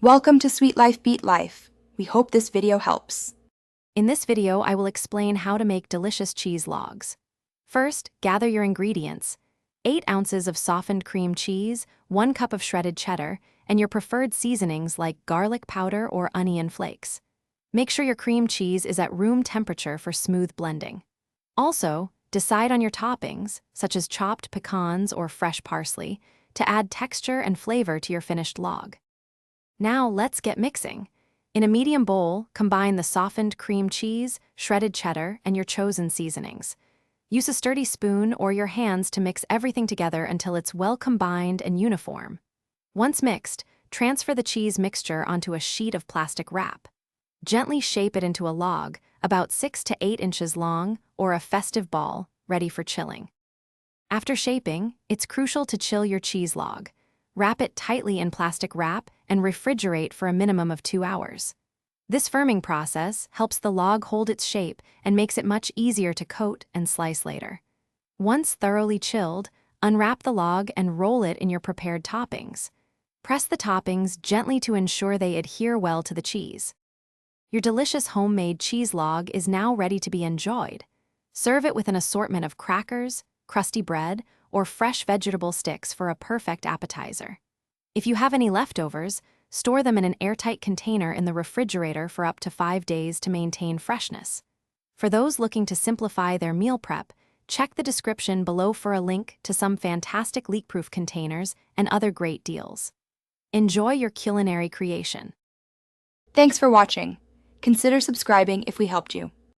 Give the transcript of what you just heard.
Welcome to Sweet Life Beat Life. We hope this video helps. In this video, I will explain how to make delicious cheese logs. First, gather your ingredients: 8 ounces of softened cream cheese, 1 cup of shredded cheddar, and your preferred seasonings like garlic powder or onion flakes. Make sure your cream cheese is at room temperature for smooth blending. Also, decide on your toppings, such as chopped pecans or fresh parsley, to add texture and flavor to your finished log. Now let's get mixing. In a medium bowl, combine the softened cream cheese, shredded cheddar, and your chosen seasonings. Use a sturdy spoon or your hands to mix everything together until it's well combined and uniform. Once mixed, transfer the cheese mixture onto a sheet of plastic wrap. Gently shape it into a log, about 6 to 8 inches long, or a festive ball, ready for chilling. After shaping, it's crucial to chill your cheese log. Wrap it tightly in plastic wrap and refrigerate for a minimum of 2 hours. This firming process helps the log hold its shape and makes it much easier to coat and slice later. Once thoroughly chilled, unwrap the log and roll it in your prepared toppings. Press the toppings gently to ensure they adhere well to the cheese. Your delicious homemade cheese log is now ready to be enjoyed. Serve it with an assortment of crackers, crusty bread, or fresh vegetable sticks for a perfect appetizer. If you have any leftovers, store them in an airtight container in the refrigerator for up to 5 days to maintain freshness. For those looking to simplify their meal prep, check the description below for a link to some fantastic leak-proof containers and other great deals. Enjoy your culinary creation. Thanks for watching. Consider subscribing if we helped you.